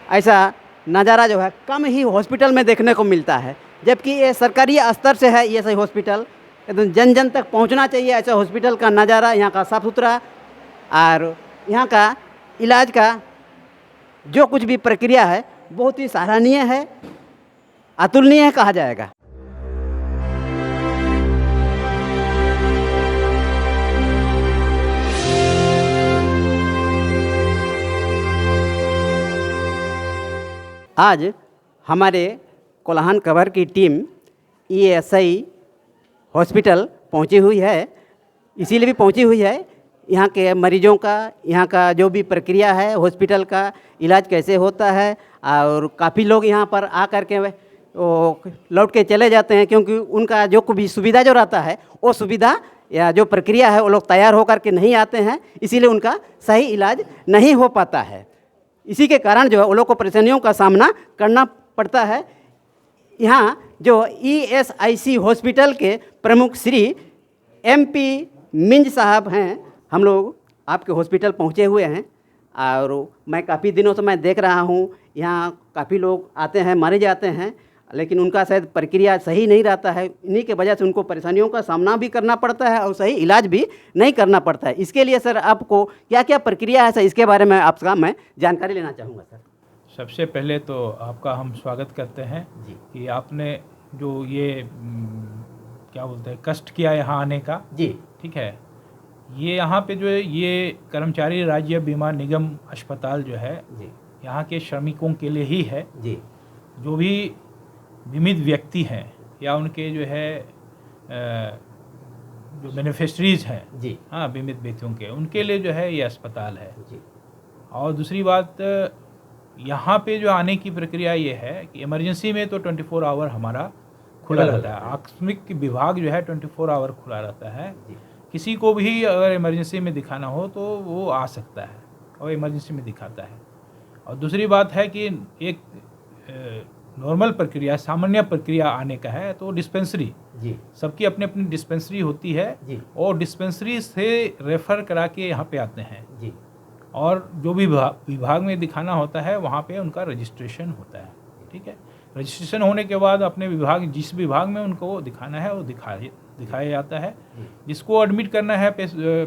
ऐसा नज़ारा जो है कम ही हॉस्पिटल में देखने को मिलता है, जबकि ये सरकारी स्तर से है। ये सही हॉस्पिटल एकदम जन जन तक पहुंचना चाहिए। ऐसा हॉस्पिटल का नज़ारा, यहाँ का साफ़ सुथरा और यहाँ का इलाज का जो कुछ भी प्रक्रिया है बहुत ही सराहनीय है, अतुलनीय है कहा जाएगा। आज हमारे कोल्हान कवर की टीम ईएसआई हॉस्पिटल पहुंची हुई है। इसीलिए भी पहुंची हुई है, यहाँ के मरीजों का, यहाँ का जो भी प्रक्रिया है, हॉस्पिटल का इलाज कैसे होता है, और काफ़ी लोग यहाँ पर आकर के लौट के चले जाते हैं, क्योंकि उनका जो भी सुविधा जो रहता है वो सुविधा या जो प्रक्रिया है वो लोग तैयार होकर के नहीं आते हैं, इसीलिए उनका सही इलाज नहीं हो पाता है। इसी के कारण जो है वो लोग को परेशानियों का सामना करना पड़ता है। यहाँ जो ईएसआईसी हॉस्पिटल के प्रमुख श्री एमपी मिंज साहब हैं, हम लोग आपके हॉस्पिटल पहुँचे हुए हैं और मैं काफ़ी दिनों से मैं देख रहा हूँ यहाँ काफ़ी लोग आते हैं, मरीज आते हैं, लेकिन उनका शायद प्रक्रिया सही नहीं रहता है। इन्हीं के वजह से उनको परेशानियों का सामना भी करना पड़ता है और सही इलाज भी नहीं करना पड़ता है। इसके लिए सर आपको क्या क्या प्रक्रिया है सर, इसके बारे में आपका मैं जानकारी लेना चाहूँगा सर। सबसे पहले तो आपका हम स्वागत करते हैं जी कि आपने जो ये क्या बोलते हैं कष्ट किया यहाँ आने का। जी ठीक है, ये यहाँ पे जो है ये कर्मचारी राज्य बीमा निगम अस्पताल जो है जी यहाँ के श्रमिकों के लिए ही है। जी जो भी बीमित व्यक्ति हैं या उनके जो है जो बेनिफिशरीज हैं, जी हाँ, बीमित व्यक्तियों के, उनके लिए जो है ये अस्पताल है। जी और दूसरी बात, यहाँ पे जो आने की प्रक्रिया ये है कि इमरजेंसी में तो 24 आवर हमारा खुला रहता है। आकस्मिक विभाग जो है 24 आवर खुला रहता है। किसी को भी अगर इमरजेंसी में दिखाना हो तो वो आ सकता है और इमरजेंसी में दिखाता है। और दूसरी बात है कि एक नॉर्मल प्रक्रिया, सामान्य प्रक्रिया आने का है तो डिस्पेंसरी, जी सबकी अपनी अपनी डिस्पेंसरी होती है जी और डिस्पेंसरी से रेफ़र करा के यहाँ पे आते हैं। जी और जो भी विभाग में दिखाना होता है वहाँ पे उनका रजिस्ट्रेशन होता है। ठीक है, रजिस्ट्रेशन होने के बाद अपने विभाग, जिस विभाग में उनको दिखाना है वो दिखाया जाता है। जिसको एडमिट करना है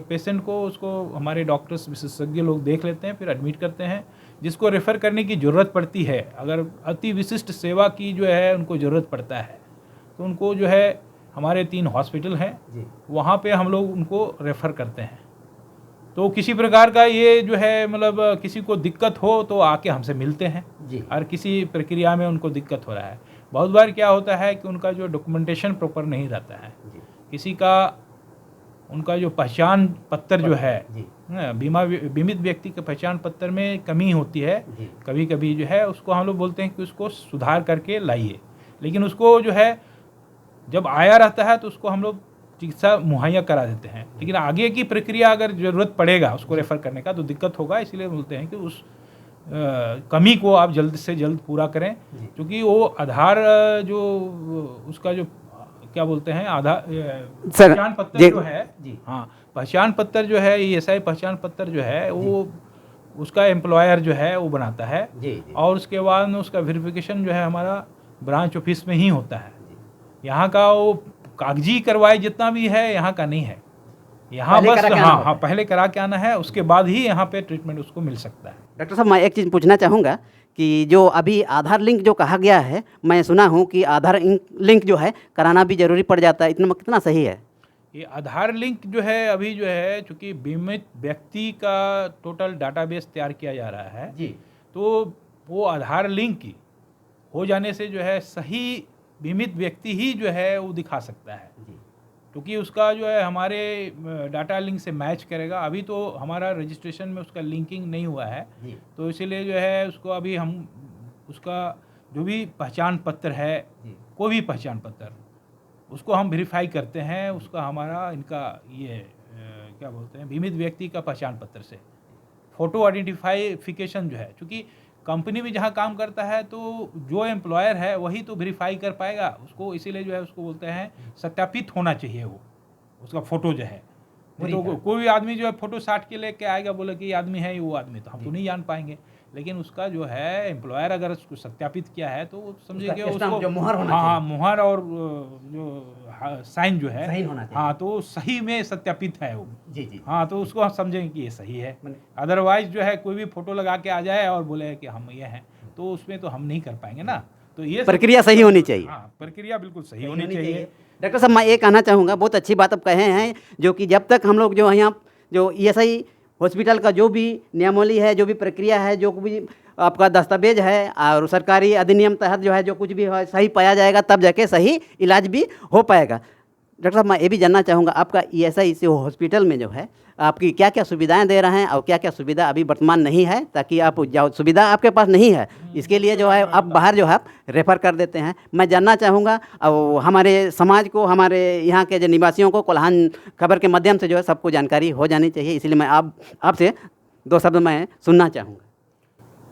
पेशेंट को, उसको हमारे डॉक्टर्स विशेषज्ञ लोग देख लेते हैं, फिर एडमिट करते हैं। जिसको रेफ़र करने की ज़रूरत पड़ती है, अगर अति विशिष्ट सेवा की जो है उनको ज़रूरत पड़ता है, तो उनको जो है हमारे 3 हॉस्पिटल हैं, वहाँ पे हम लोग उनको रेफ़र करते हैं। तो किसी प्रकार का ये जो है मतलब किसी को दिक्कत हो तो आके हमसे मिलते हैं जी और किसी प्रक्रिया में उनको दिक्कत हो रहा है। बहुत बार क्या होता है कि उनका जो डॉक्यूमेंटेशन प्रॉपर नहीं रहता है, किसी का उनका जो पहचान पत्र जो है, बीमित व्यक्ति के पहचान पत्र में कमी होती है कभी कभी जो है, उसको हम लोग बोलते हैं कि उसको सुधार करके लाइए। लेकिन उसको जो है जब आया रहता है तो उसको हम लोग चिकित्सा मुहैया करा देते हैं। लेकिन आगे की प्रक्रिया अगर ज़रूरत पड़ेगा उसको रेफ़र करने का तो दिक्कत होगा, इसलिए बोलते हैं कि उस कमी को आप जल्द से जल्द पूरा करें। क्योंकि वो आधार जो उसका जो क्या बोलते हैं आधार पहचान पत्र जो है, हाँ, पहचान पत्र जो है, ईएसआई पहचान पत्र जो है वो उसका एम्प्लॉयर जो है वो बनाता है। और उसके बाद में उसका वेरिफिकेशन जो है हमारा ब्रांच ऑफिस में ही होता है। यहाँ का वो कागजी करवाए जितना भी है यहाँ का नहीं है। यहाँ बस हाँ पहले करा के आना है, उसके बाद ही यहाँ पे ट्रीटमेंट उसको मिल सकता है। डॉक्टर साहब, मैं एक चीज़ पूछना चाहूँगा कि जो अभी आधार लिंक जो कहा गया है, मैं सुना हूँ कि आधार लिंक जो है कराना भी जरूरी पड़ जाता है, इतना कितना सही है? ये आधार लिंक जो है अभी जो है, चूँकि बीमित व्यक्ति का टोटल डाटाबेस तैयार किया जा रहा है जी, तो वो आधार लिंक हो जाने से जो है सही बीमित व्यक्ति ही जो है वो दिखा सकता है, क्योंकि उसका जो है हमारे डाटा लिंक से मैच करेगा। अभी तो हमारा रजिस्ट्रेशन में उसका लिंकिंग नहीं हुआ है, तो इसीलिए जो है उसको अभी हम उसका जो भी पहचान पत्र है, कोई भी पहचान पत्र, उसको हम वेरीफाई करते हैं। उसका हमारा इनका ये क्या बोलते हैं बीमित व्यक्ति का पहचान पत्र से फ़ोटो आइडेंटिफिकेशन जो है, चूँकि कंपनी में जहाँ काम करता है तो जो एम्प्लॉयर है वही तो वेरीफाई कर पाएगा उसको, इसीलिए जो है उसको बोलते हैं सत्यापित होना चाहिए वो उसका फ़ोटो जो है। तो कोई भी आदमी जो है फ़ोटो साट के लेके आएगा, बोले कि ये आदमी है, वो आदमी, तो हम तो नहीं जान पाएंगे। लेकिन उसका जो है एम्प्लॉयर अगर उसको सत्यापित किया है तो वो समझिए कि उसका stamp उसको जो मुहर होना हाँ मुहर और जो साइन जो है सही होना चाहिए। हाँ तो सही में सत्यापित है वो। जी जी। हाँ तो उसको हम समझेंगे कि ये सही है। माने- अदरवाइज जो है कोई भी फोटो लगा के आ जाए और बोले कि हम ये हैं तो उसमें तो हम नहीं कर पाएंगे ना। तो ये सब- प्रक्रिया सही होनी चाहिए। हाँ प्रक्रिया बिल्कुल सही होनी चाहिए। डॉक्टर साहब मैं ये कहना चाहूँगा, बहुत अच्छी बात आप कहे हैं, जो कि जब तक हम लोग जो यहाँ जो ईएसआई हॉस्पिटल का जो भी नियमावली है, जो भी प्रक्रिया है, जो भी आपका दस्तावेज है और सरकारी अधिनियम तहत जो है जो कुछ भी है सही पाया जाएगा, तब जाके सही इलाज भी हो पाएगा। डॉक्टर साहब मैं ये भी जानना चाहूँगा, आपका ईएसआई से हॉस्पिटल में जो है आपकी क्या क्या सुविधाएं दे रहे हैं और क्या क्या सुविधा अभी वर्तमान नहीं है, ताकि आप जो सुविधा आपके पास नहीं है इसके लिए जो है आप बाहर जो है आप रेफ़र कर देते हैं। मैं जानना चाहूँगा और हमारे समाज को, हमारे यहाँ के जो निवासियों को कोल्हान खबर के माध्यम से जो है सबको जानकारी हो जानी चाहिए, इसलिए मैं आपसे 2 शब्द मैं सुनना चाहूँगा।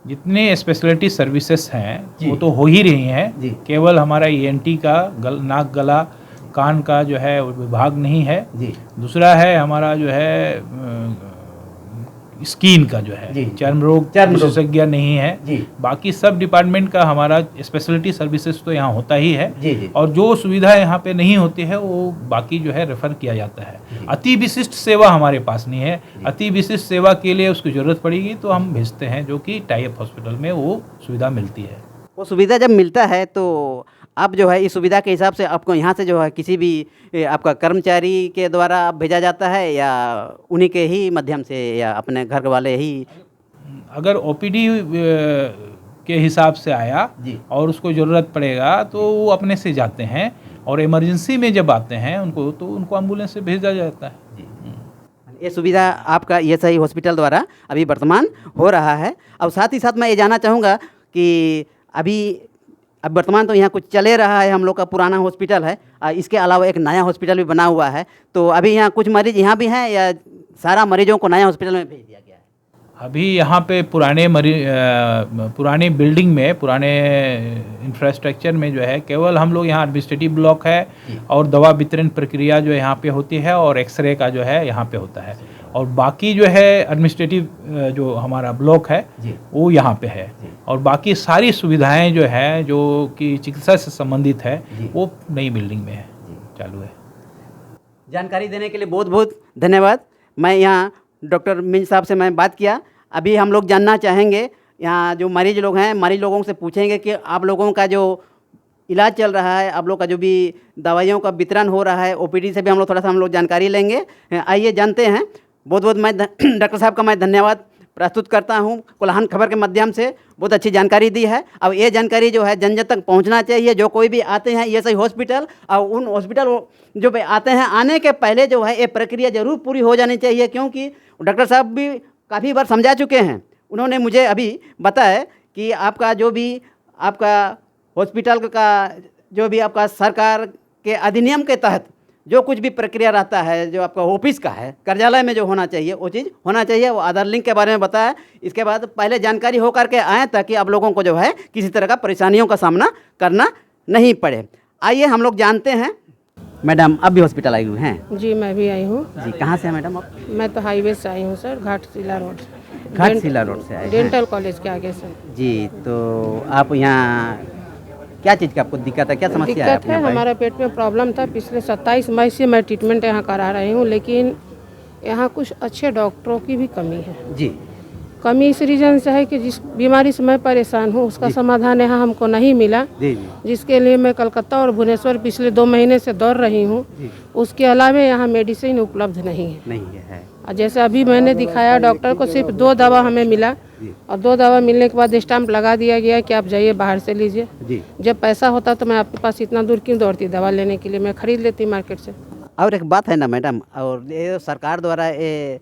जितने स्पेशलिटी सर्विसेज हैं जी। वो तो हो ही रही हैं। जी। केवल हमारा ईएनटी का नाक गला कान का जो है विभाग नहीं है। जी। दूसरा है हमारा जो है स्किन का जो जी। है चर्म रोग विशेषज्ञ नहीं है। जी। बाकी सब डिपार्टमेंट का हमारा स्पेशलिटी सर्विसेज तो यहाँ होता ही है। जी जी। और जो सुविधा यहाँ पे नहीं होती है वो बाकी जो है रेफर किया जाता है। अति विशिष्ट सेवा हमारे पास नहीं है। अति विशिष्ट सेवा के लिए उसकी ज़रूरत पड़ेगी तो हम भेजते हैं, जो कि टाई अप हॉस्पिटल में वो सुविधा मिलती है। वो सुविधा जब मिलता है तो आप जो है इस सुविधा के हिसाब से आपको यहाँ से जो है किसी भी आपका कर्मचारी के द्वारा आप भेजा जाता है या उन्हीं के ही माध्यम से या अपने घर वाले ही? अगर ओपीडी के हिसाब से आया जी। और उसको ज़रूरत पड़ेगा तो वो अपने से जाते हैं, और इमरजेंसी में जब आते हैं उनको एम्बुलेंस से भेजा जाता है। ये सुविधा आपका ईएसआई हॉस्पिटल द्वारा अभी वर्तमान हो रहा है। और साथ ही साथ मैं ये जानना चाहूँगा कि अब वर्तमान तो यहाँ कुछ चले रहा है, हम लोग का पुराना हॉस्पिटल है, इसके अलावा एक नया हॉस्पिटल भी बना हुआ है, तो अभी यहाँ कुछ मरीज यहाँ भी हैं या सारा मरीजों को नया हॉस्पिटल में भेज दिया गया है? अभी यहाँ पे पुराने बिल्डिंग में, पुराने इंफ्रास्ट्रक्चर में जो है केवल हम लोग यहाँ एडमिनिस्ट्रेटिव ब्लॉक है और दवा वितरण प्रक्रिया जो यहाँ पे होती है और एक्सरे का जो है यहाँ पे होता है, और बाकी जो है एडमिनिस्ट्रेटिव जो हमारा ब्लॉक है वो यहाँ पे है, और बाकी सारी सुविधाएं जो है जो कि चिकित्सा से संबंधित है वो नई बिल्डिंग में है, चालू है। जानकारी देने के लिए बहुत बहुत धन्यवाद। मैं यहाँ डॉक्टर मिंज साहब से मैं बात किया। अभी हम लोग जानना चाहेंगे, यहाँ जो मरीज लोग हैं, मरीज लोगों से पूछेंगे कि आप लोगों का जो इलाज चल रहा है, आप लोग का जो भी दवाइयों का वितरण हो रहा है, ओपीडी से भी हम लोग थोड़ा सा हम लोग जानकारी लेंगे। आइए जानते हैं। बहुत बहुत मैं डॉक्टर साहब का मैं धन्यवाद प्रस्तुत करता हूं। कोल्हान खबर के माध्यम से बहुत अच्छी जानकारी दी है। अब ये जानकारी जो है जन जन तक पहुंचना चाहिए। जो कोई भी आते हैं ईएसआई हॉस्पिटल और उन हॉस्पिटल जो भी आते हैं, आने के पहले जो है ये प्रक्रिया ज़रूर पूरी हो जानी चाहिए, क्योंकि डॉक्टर साहब भी काफ़ी बार समझा चुके हैं। उन्होंने मुझे अभी बताया कि आपका जो भी आपका हॉस्पिटल का जो भी आपका सरकार के अधिनियम के तहत जो कुछ भी प्रक्रिया रहता है, जो आपका ऑफिस का है, कार्यालय में जो होना चाहिए वो चीज़ होना चाहिए। वो आधार लिंक के बारे में बताया। इसके बाद पहले जानकारी हो करके आएँ ताकि आप लोगों को जो है किसी तरह का परेशानियों का सामना करना नहीं पड़े। आइए हम लोग जानते हैं। मैडम अब भी हॉस्पिटल आई हुई हैं? जी मैं भी आई हूँ। जी कहाँ से हैं मैडम आप? मैं तो हाईवे से आई हूँ sir, Ghatshila road. Ghatshila road से आए हैं? डेंटल कॉलेज के आगे से। जी, तो आप यहाँ क्या चीज़ का आपको दिक्कत है, क्या समस्या है? दिक्कत है, हमारा पेट में प्रॉब्लम था। पिछले 27 मई से मैं ट्रीटमेंट यहाँ करा रही हूँ, लेकिन यहाँ कुछ अच्छे डॉक्टरों की भी कमी है। जी। कमी इस रीज़न से है कि जिस बीमारी से मैं परेशान हूँ उसका समाधान यहाँ हमको नहीं मिला, जी जी। जिसके लिए मैं कलकत्ता और भुवनेश्वर पिछले 2 महीने से दौड़ रही हूँ। उसके अलावा यहाँ मेडिसिन उपलब्ध नहीं है। नहीं है। और जैसे अभी मैंने दिखाया डॉक्टर को, सिर्फ 2 दवा हमें मिला और 2 दवा मिलने के बाद स्टाम्प लगा दिया गया कि आप जाइए बाहर से लीजिए। जी। जब पैसा होता तो मैं आपके पास इतना दूर क्यों दौड़ती दवा लेने के लिए, मैं खरीद लेती मार्केट से। और एक बात है ना मैडम, और ये सरकार द्वारा ये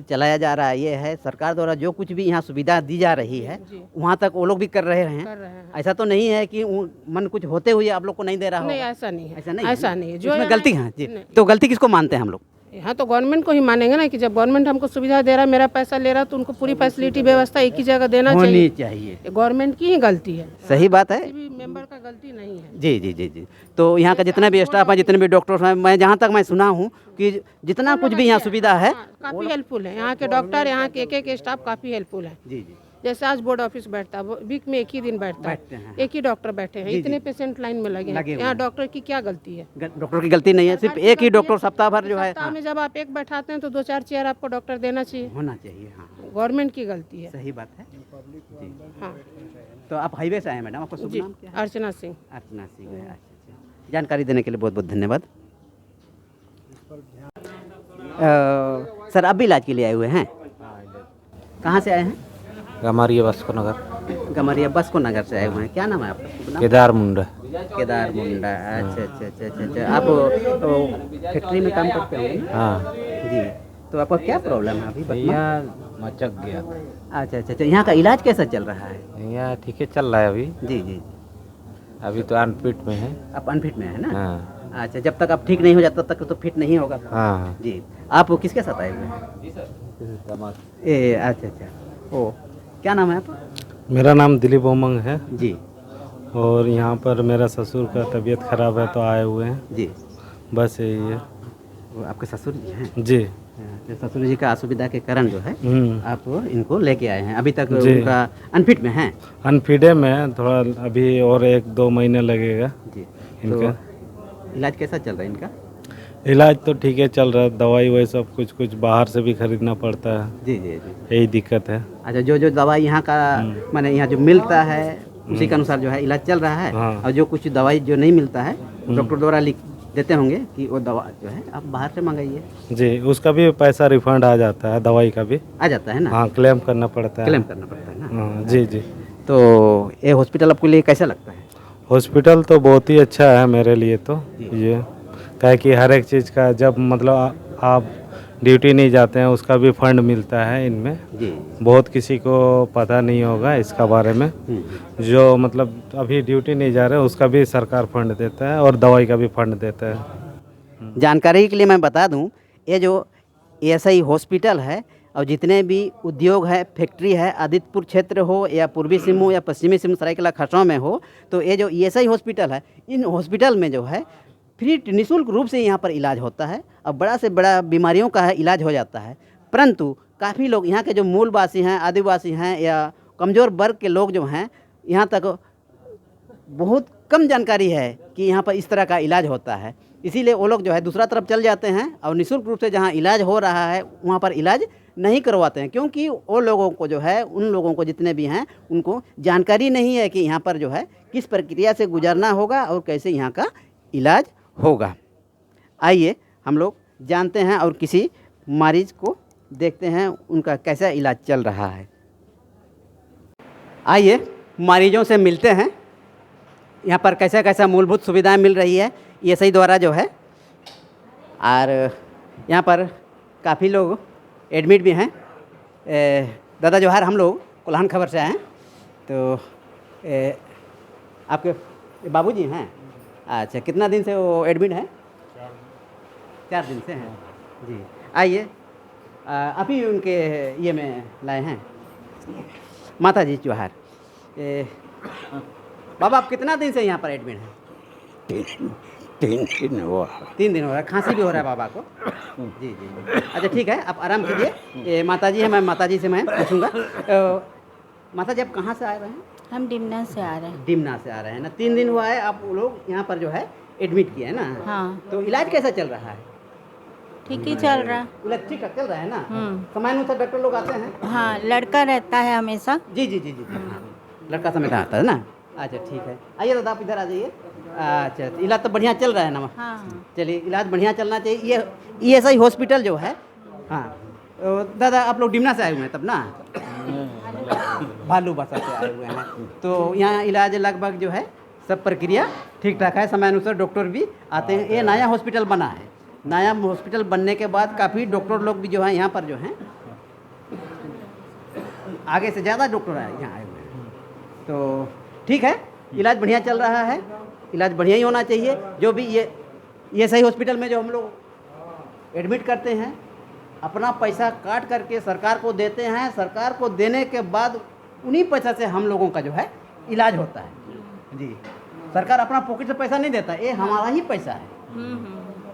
चलाया जा रहा है, ये है सरकार द्वारा जो कुछ भी यहाँ सुविधा दी जा रही है वहाँ तक वो लोग भी कर रहे हैं। ऐसा तो नहीं है कि मन कुछ होते हुए आप लोग को नहीं दे रहा हो? नहीं, ऐसा नहीं है। ऐसा नहीं है। जो इसमें गलती है जी। तो गलती किसको मानते हैं हम लोग? यहाँ तो गवर्नमेंट को ही मानेंगे ना, कि जब गवर्नमेंट हमको सुविधा दे रहा है, मेरा पैसा ले रहा, तो उनको पूरी फैसिलिटी व्यवस्था एक ही जगह देना चाहिए। गवर्नमेंट की ही गलती है, सही बात है। किसी भी मेंबर का गलती नहीं है। जी जी जी जी। तो यहाँ का जितना भी स्टाफ है, जितने भी डॉक्टर हैं, मैं जहाँ तक मैं सुना हूँ कि जितना कुछ भी यहाँ सुविधा है काफ़ी हेल्पफुल है। यहाँ के डॉक्टर, यहाँ के एक स्टाफ काफ़ी हेल्पफुल है। जी जी। जैसे आज बोर्ड ऑफिस बैठता है, वीक में एक ही दिन बैठता बैठते है, हैं। एक ही डॉक्टर बैठे हैं, इतने पेशेंट लाइन में लगे हैं, लगे हुए यहाँ हैं। डॉक्टर की क्या गलती है? डॉक्टर की गलती नहीं है, सिर्फ एक ही डॉक्टर सप्ताह भर जो है सप्ताह में जब आप एक बैठाते हैं तो 2-4 चेयर आपको डॉक्टर देना चाहिए। होना चाहिए। हाँ, गवर्नमेंट की गलती है। सही बात है जी। हाँ तो आप हाईवे से आए हैं मैडम, आपका शुभ जी, नाम क्या है? अर्चना सिंह। अर्चना सिंह है। अच्छा। जानकारी देने के लिए बहुत बहुत धन्यवाद। सर आप भी इलाज के लिए आए हुए हैं? कहाँ से आए हैं? गमारिया बस्को नगर, गमरिया बस को नगर से आए हुए हैं। क्या नाम है आपका शुभ नाम? केदार मुंडा। केदार मुंडा। अच्छा। आप फैक्ट्री में काम करते होंगे ना? हाँ जी। तो आपका क्या प्रॉब्लम है अभी? भैया मचक गया था। अच्छा। यहाँ का इलाज कैसा चल रहा है? भैया ठीक है चल रहा है अभी। जी। अभी तो अनफिट में है। आप अनफिट में है ना? हाँ अच्छा, जब तक आप ठीक नहीं हो जाता तब तक तो फिट नहीं होगा। हाँ। जी। आप किसके साथ आए हुए हैं? अच्छा। ओ, क्या नाम है आपका? मेरा नाम दिलीप उमंग है जी। और यहाँ पर मेरा ससुर का तबीयत खराब है तो आए हुए हैं, जी। बस यही है। वो आपके ससुर जी हैं? जी। तो ससुर जी का असुविधा के कारण जो है आप इनको लेके आए हैं। अभी तक जी। उनका अनफिट में हैं? अनफिडे में है, थोड़ा अभी और 1-2 महीने लगेगा जी। इनका। तो इलाज कैसा चल रहा है इनका? इलाज तो ठीक है चल रहा है, दवाई वही सब कुछ बाहर से भी खरीदना पड़ता है, जी। यही दिक्कत है। अच्छा, जो दवाई यहाँ का माने यहाँ जो मिलता है उसी के अनुसार जो है इलाज चल रहा है। हाँ। और जो कुछ दवाई जो नहीं मिलता है डॉक्टर द्वारा लिख देते होंगे कि वो दवा जो है आप बाहर से मंगाइए। जी, उसका भी पैसा रिफंड आ जाता है, दवाई का भी। आ जाता है ना? हाँ, क्लेम करना पड़ता है। क्लेम करना पड़ता है ना? हाँ जी। तो ये हॉस्पिटल आपके लिए कैसा लगता है? हॉस्पिटल तो बहुत ही अच्छा है मेरे लिए तो ये, क्या है कि हर एक चीज़ का जब मतलब आप ड्यूटी नहीं जाते हैं उसका भी फंड मिलता है इनमें। जी। बहुत किसी को पता नहीं होगा इसका बारे में, जो मतलब अभी ड्यूटी नहीं जा रहे उसका भी सरकार फंड देता है और दवाई का भी फंड देता है। जानकारी के लिए मैं बता दूं, ये जो एएसआई हॉस्पिटल है और जितने भी उद्योग है, फैक्ट्री है, आदित्यपुर क्षेत्र हो या पूर्वी सिंहभूम या पश्चिमी सिंहभूम सरायकेला खरसावां में हो, तो ये जो ईएसआई हॉस्पिटल है, इन हॉस्पिटल में जो है फ्री निःशुल्क रूप से यहाँ पर इलाज होता है और बड़ा से बड़ा बीमारियों का है इलाज हो जाता है। परंतु काफ़ी लोग यहाँ के जो मूलवासी हैं, आदिवासी हैं या कमज़ोर वर्ग के लोग जो हैं, यहाँ तक बहुत कम जानकारी है कि यहाँ पर इस तरह का इलाज होता है। इसीलिए वो लोग जो है दूसरा तरफ चल जाते हैं और निःशुल्क रूप से जहाँ इलाज हो रहा है वहाँ पर इलाज नहीं करवाते हैं, क्योंकि वो लोगों को जो है, उन लोगों को जितने भी हैं उनको जानकारी नहीं है कि यहाँ पर जो है किस प्रक्रिया से गुजरना होगा और कैसे यहाँ का इलाज होगा। आइए हम लोग जानते हैं और किसी मरीज को देखते हैं उनका कैसा इलाज चल रहा है। आइए मरीजों से मिलते हैं, यहाँ पर कैसा कैसा मूलभूत सुविधाएं मिल रही है ईएसआई द्वारा जो है। और यहाँ पर काफ़ी लोग एडमिट भी हैं। दादा जोहार, हम लोग कोल्हान खबर से आए हैं। तो आपके बाबूजी हैं? अच्छा, कितना दिन से वो एडमिट हैं? 4 दिन से हैं जी। आइए आप ही उनके ये में लाए हैं। माता जी जोहार। बाबा आप कितना दिन से यहाँ पर एडमिट हैं? 3 दिन हुआ। 3 दिन हो रहा है। खांसी भी हो रहा है बाबा को? जी। अच्छा ठीक है, आप आराम कीजिए। ये माता जी है, मैं माता जी से मैं पूछूंगा। माता जी आप कहाँ से आए हुए हैं? हम डिमना से आ रहे हैं। डिमना से आ रहे हैं ना? 3 दिन हुआ है आप लोग यहाँ पर जो है एडमिट किए है ना? हाँ। तो इलाज कैसा चल रहा है? ठीक ही चल रहा। इलाज ठीक चल रहा है ना? समय अनुसार डॉक्टर लोग आते हैं? हाँ, लड़का रहता है हमेशा। जी। हाँ। लड़का समय का आता है ना? अच्छा ठीक है, आइए दादा आप इधर आ जाइए। अच्छा, इलाज तो बढ़िया चल रहा है ना? हाँ। चलिए, इलाज बढ़िया चलना चाहिए। ये ईएसआई हॉस्पिटल जो है, हाँ तो दादा आप लोग डिमना से आए हुए हैं तब ना? भालू बसा से आए हुए हैं। तो यहाँ इलाज लगभग जो है सब प्रक्रिया ठीक ठाक है, समय अनुसार डॉक्टर भी आते हैं। ये नया हॉस्पिटल बना है। नया हॉस्पिटल बनने के बाद काफ़ी डॉक्टर लोग भी जो है यहाँ पर जो हैं आगे से ज़्यादा डॉक्टर यहाँ आए हुए हैं। तो ठीक है, इलाज बढ़िया चल रहा है, इलाज बढ़िया ही होना चाहिए। जो भी ये सही हॉस्पिटल में जो हम लोग एडमिट करते हैं, अपना पैसा काट करके सरकार को देते हैं। सरकार को देने के बाद उन्हीं पैसा से हम लोगों का जो है इलाज होता है जी। सरकार अपना पॉकेट से पैसा नहीं देता, ये हमारा ही पैसा है।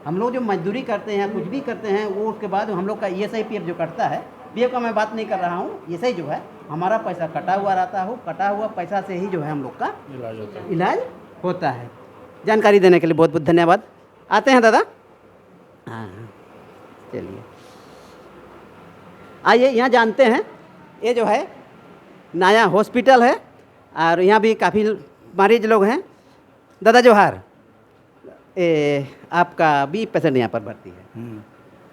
हम लोग जो मजदूरी करते हैं, कुछ भी करते हैं, वो उसके बाद हम लोग का ईएसआई पीएफ जो कटता है, पीएफ का मैं बात नहीं कर रहा हूँ, ईएसआई जो है हमारा पैसा कटा हुआ रहता हो, कटा हुआ पैसा से ही जो है हम लोग का इलाज होता है। जानकारी देने के लिए बहुत बहुत धन्यवाद। आते हैं दादा। हाँ चलिए आइए यहाँ जानते हैं। ये जो है नया हॉस्पिटल है और यहाँ भी काफ़ी मरीज लोग हैं। दादा जोहार, आपका भी पेशेंट यहाँ पर भर्ती है,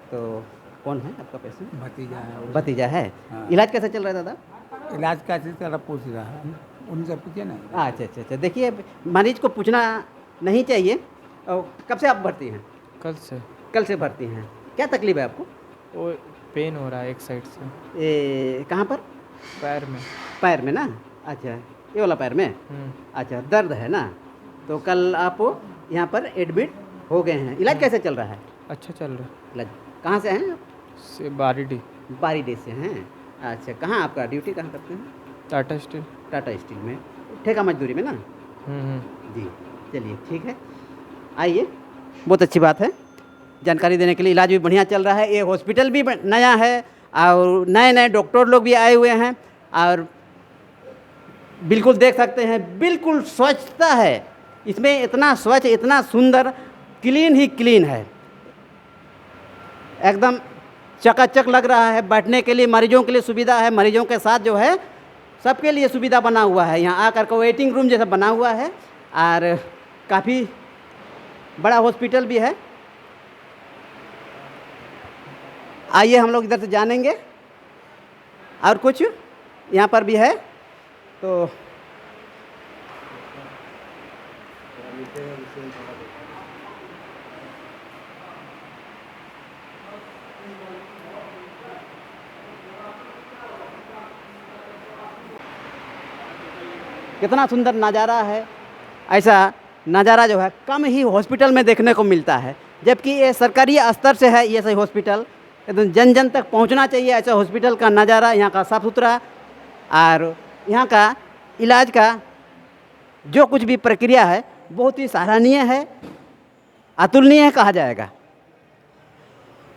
तो कौन है आपका पेशेंट? भतीजा है। भतीजा है। हाँ। इलाज कैसे चल रहा है दादा? इलाज कैसे तरह पूछ रहा है, उनसे पूछे ना। अच्छा अच्छा अच्छा। देखिए मरीज को पूछना नहीं चाहिए। और कब से आप भर्ती हैं? कल से। कल से भर्ती हैं। क्या तकलीफ है आपको? वो पेन हो रहा है एक साइड से, कहाँ पर? पैर में। पैर में ना? अच्छा, ये वाला पैर में? अच्छा, दर्द है ना? तो कल आप यहाँ पर एडमिट हो गए हैं। इलाज कैसे चल रहा है? अच्छा चल रहा है। इलाज कहाँ से हैं? से बारीडी। बारीडी से हैं। अच्छा, कहाँ आपका ड्यूटी कहाँ करते हैं? टाटा स्टील। टाटा स्टील में, ठेका मजदूरी में ना? जी चलिए ठीक है। आइए, बहुत अच्छी बात है। जानकारी देने के लिए। इलाज भी बढ़िया चल रहा है। ये हॉस्पिटल भी नया है और नए नए डॉक्टर लोग भी आए हुए हैं और बिल्कुल देख सकते हैं बिल्कुल स्वच्छता है इसमें। इतना स्वच्छ, इतना सुंदर, क्लीन ही क्लीन है, एकदम चकाचक लग रहा है। बैठने के लिए मरीजों के लिए सुविधा है। मरीजों के साथ जो है सबके लिए सुविधा बना हुआ है। यहाँ आकर के वेटिंग रूम जैसा बना हुआ है और काफ़ी बड़ा हॉस्पिटल भी है। आइए हम लोग इधर से जानेंगे और कुछ यहाँ पर भी है। तो कितना सुंदर नज़ारा है। ऐसा नज़ारा जो है कम ही हॉस्पिटल में देखने को मिलता है, जबकि ये सरकारी स्तर से है। ये सही हॉस्पिटल एकदम जन जन तक पहुंचना चाहिए। ऐसा हॉस्पिटल का नज़ारा, यहाँ का साफ़ सुथरा और यहाँ का इलाज का जो कुछ भी प्रक्रिया है बहुत ही सराहनीय है, अतुलनीय कहा जाएगा।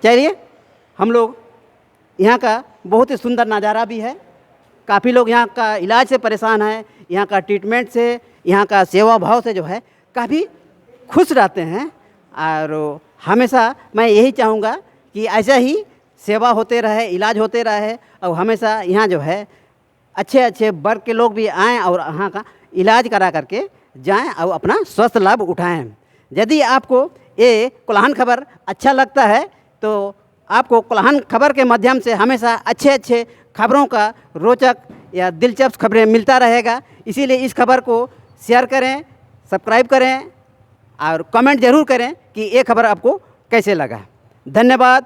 चलिए हम लोग यहाँ का बहुत ही सुंदर नज़ारा भी है। काफ़ी लोग यहाँ का इलाज से परेशान हैं, यहाँ का ट्रीटमेंट से, यहाँ का सेवा भाव से जो है काफ़ी खुश रहते हैं। और हमेशा मैं यही चाहूँगा कि ऐसा ही सेवा होते रहे, इलाज होते रहे और हमेशा यहाँ जो है अच्छे अच्छे वर्ग के लोग भी आएँ और यहाँ का इलाज करा करके जाएं और अपना स्वस्थ लाभ उठाएं। यदि आपको ये कोल्हान खबर अच्छा लगता है तो आपको कोल्हान खबर के माध्यम से हमेशा अच्छे अच्छे खबरों का रोचक या दिलचस्प खबरें मिलता रहेगा। इसीलिए इस खबर को शेयर करें, सब्सक्राइब करें और कमेंट ज़रूर करें कि ये खबर आपको कैसे लगा। धन्यवाद।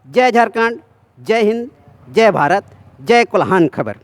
जय झारखंड, जय हिंद, जय भारत, जय कोल्हान खबर।